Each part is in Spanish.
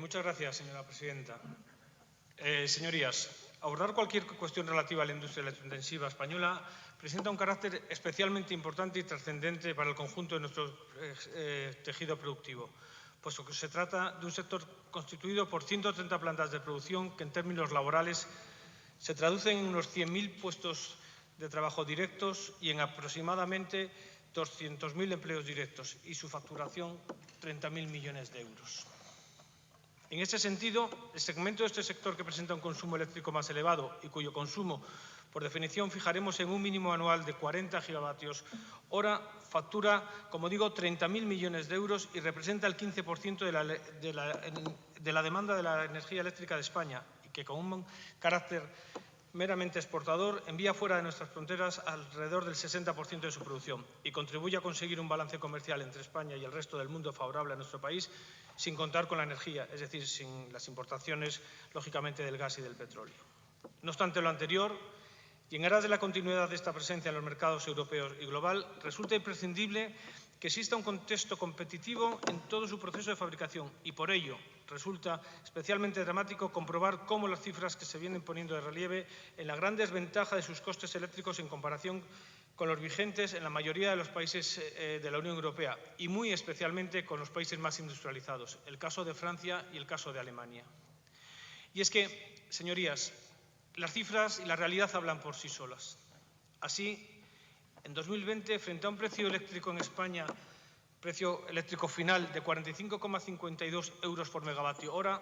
Muchas gracias, señora presidenta. Señorías, abordar cualquier cuestión relativa a la industria electrointensiva española presenta un carácter especialmente importante y trascendente para el conjunto de nuestro tejido productivo, puesto que se trata de un sector constituido por 130 plantas de producción que, en términos laborales, se traducen en unos 100.000 puestos de trabajo directos y en aproximadamente 200.000 empleos directos y su facturación 30.000 millones de euros. En este sentido, el segmento de este sector que presenta un consumo eléctrico más elevado y cuyo consumo, por definición, fijaremos en un mínimo anual de 40 gigavatios hora, factura, como digo, 30.000 millones de euros y representa el 15% de la demanda de la energía eléctrica de España y que, con un carácter meramente exportador, envía fuera de nuestras fronteras alrededor del 60% de su producción y contribuye a conseguir un balance comercial entre España y el resto del mundo favorable a nuestro país, sin contar con la energía, es decir, sin las importaciones, lógicamente, del gas y del petróleo. No obstante lo anterior, y en aras de la continuidad de esta presencia en los mercados europeos y global, resulta imprescindible que exista un contexto competitivo en todo su proceso de fabricación y, por ello, resulta especialmente dramático comprobar cómo las cifras que se vienen poniendo de relieve en la gran desventaja de sus costes eléctricos en comparación con los vigentes en la mayoría de los países de la Unión Europea y muy especialmente con los países más industrializados, el caso de Francia y el caso de Alemania. Y es que, señorías, las cifras y la realidad hablan por sí solas. Así, en 2020, frente a un precio eléctrico en España, precio eléctrico final de 45,52 euros por megavatio hora,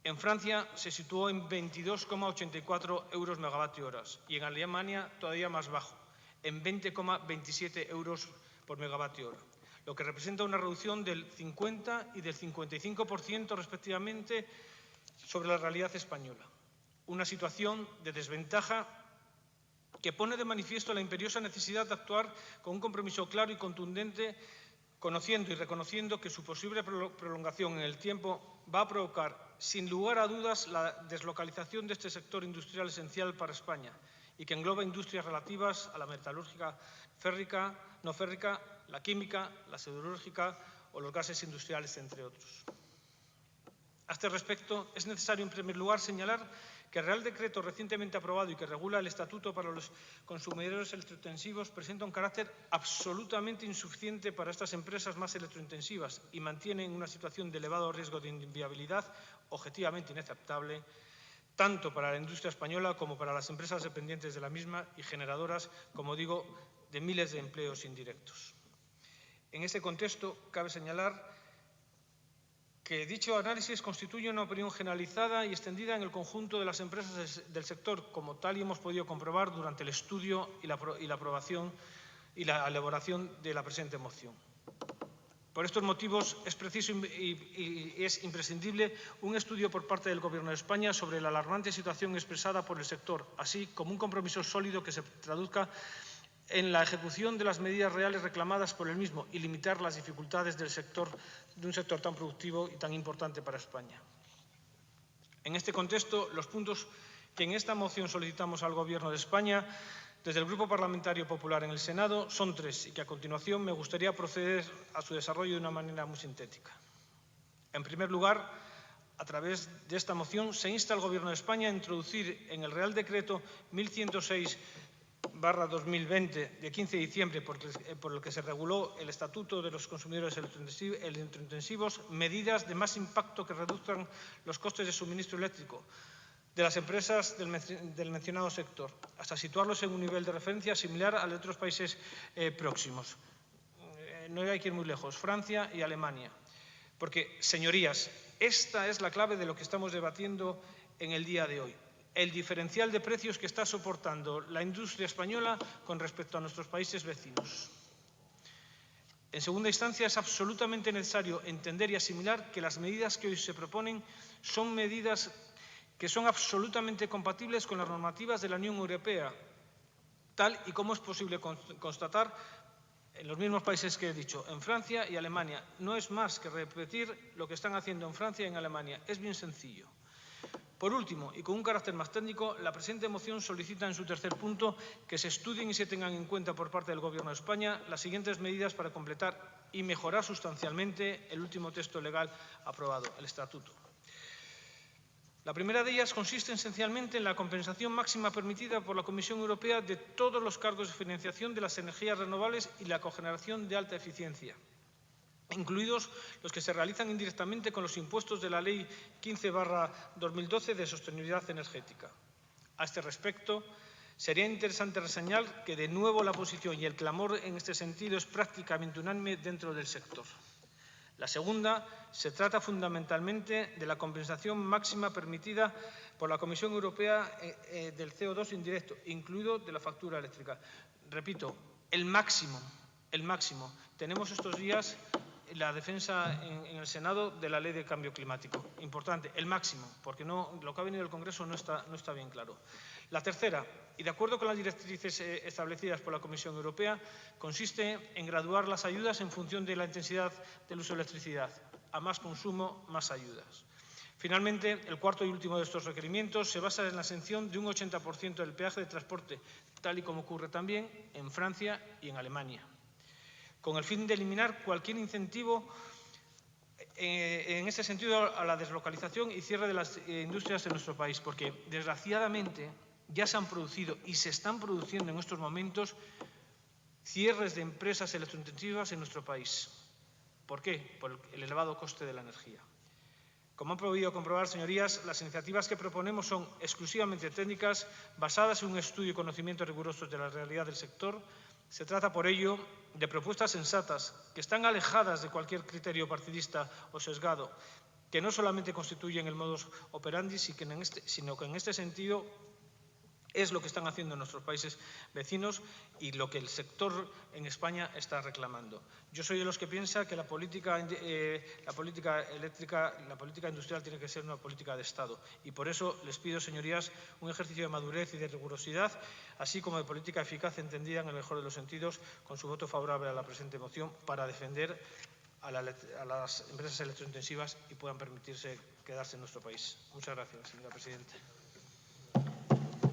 en Francia se situó en 22,84 euros megavatio hora y en Alemania todavía más bajo, en 20,27 euros por megavatio hora, lo que representa una reducción del 50 y del 55% respectivamente sobre la realidad española. Una situación de desventaja que pone de manifiesto la imperiosa necesidad de actuar con un compromiso claro y contundente, conociendo y reconociendo que su posible prolongación en el tiempo va a provocar, sin lugar a dudas, la deslocalización de este sector industrial esencial para España y que engloba industrias relativas a la metalúrgica férrica, no férrica, la química, la siderúrgica o los gases industriales, entre otros. A este respecto, es necesario, en primer lugar, señalar que el Real Decreto recientemente aprobado y que regula el Estatuto para los consumidores electrointensivos presenta un carácter absolutamente insuficiente para estas empresas más electrointensivas y mantiene en una situación de elevado riesgo de inviabilidad objetivamente inaceptable, tanto para la industria española como para las empresas dependientes de la misma y generadoras, como digo, de miles de empleos indirectos. En ese contexto, cabe señalar que dicho análisis constituye una opinión generalizada y extendida en el conjunto de las empresas del sector, como tal y hemos podido comprobar durante el estudio y la aprobación y la elaboración de la presente moción. Por estos motivos es preciso y es imprescindible un estudio por parte del Gobierno de España sobre la alarmante situación expresada por el sector, así como un compromiso sólido que se traduzca en la ejecución de las medidas reales reclamadas por el mismo y limitar las dificultades de un sector tan productivo y tan importante para España. En este contexto, los puntos que en esta moción solicitamos al Gobierno de España desde el Grupo Parlamentario Popular en el Senado son tres y que a continuación me gustaría proceder a su desarrollo de una manera muy sintética. En primer lugar, a través de esta moción se insta al Gobierno de España a introducir en el Real Decreto 1106/2020 de 15 de diciembre por el que se reguló el Estatuto de los Consumidores Electrointensivos medidas de más impacto que reduzcan los costes de suministro eléctrico de las empresas del mencionado sector, hasta situarlos en un nivel de referencia similar al de otros países próximos. No hay que ir muy lejos, Francia y Alemania. Porque, señorías, esta es la clave de lo que estamos debatiendo en el día de hoy. El diferencial de precios que está soportando la industria española con respecto a nuestros países vecinos. En segunda instancia, es absolutamente necesario entender y asimilar que las medidas que hoy se proponen son medidas que son absolutamente compatibles con las normativas de la Unión Europea, tal y como es posible constatar en los mismos países que he dicho, en Francia y Alemania. No es más que repetir lo que están haciendo en Francia y en Alemania. Es bien sencillo. Por último, y con un carácter más técnico, la presente moción solicita en su tercer punto que se estudien y se tengan en cuenta por parte del Gobierno de España las siguientes medidas para completar y mejorar sustancialmente el último texto legal aprobado, el Estatuto. La primera de ellas consiste esencialmente en la compensación máxima permitida por la Comisión Europea de todos los cargos de financiación de las energías renovables y la cogeneración de alta eficiencia, incluidos los que se realizan indirectamente con los impuestos de la Ley 15/2012 de sostenibilidad energética. A este respecto, sería interesante reseñar que, de nuevo, la posición y el clamor en este sentido es prácticamente unánime dentro del sector. La segunda se trata fundamentalmente de la compensación máxima permitida por la Comisión Europea del CO2 indirecto, incluido de la factura eléctrica. Repito, el máximo. Tenemos estos días la defensa en el Senado de la Ley de Cambio Climático. Importante, el máximo, porque lo que ha venido del Congreso no está bien claro. La tercera, y de acuerdo con las directrices establecidas por la Comisión Europea, consiste en graduar las ayudas en función de la intensidad del uso de electricidad. A más consumo, más ayudas. Finalmente, el cuarto y último de estos requerimientos se basa en la exención de un 80% del peaje de transporte, tal y como ocurre también en Francia y en Alemania, con el fin de eliminar cualquier incentivo en este sentido a la deslocalización y cierre de las industrias en nuestro país, porque desgraciadamente ya se han producido y se están produciendo en estos momentos cierres de empresas electrointensivas en nuestro país. ¿Por qué? Por el elevado coste de la energía. Como han podido comprobar, señorías, las iniciativas que proponemos son exclusivamente técnicas, basadas en un estudio y conocimiento rigurosos de la realidad del sector. Se trata, por ello, de propuestas sensatas, que están alejadas de cualquier criterio partidista o sesgado, que no solamente constituyen el modus operandi, sino que en este sentido es lo que están haciendo nuestros países vecinos y lo que el sector en España está reclamando. Yo soy de los que piensa que la política eléctrica, la política industrial tiene que ser una política de Estado. Y por eso les pido, señorías, un ejercicio de madurez y de rigurosidad, así como de política eficaz entendida en el mejor de los sentidos, con su voto favorable a la presente moción, para defender a las empresas electrointensivas y puedan permitirse quedarse en nuestro país. Muchas gracias, señora presidenta.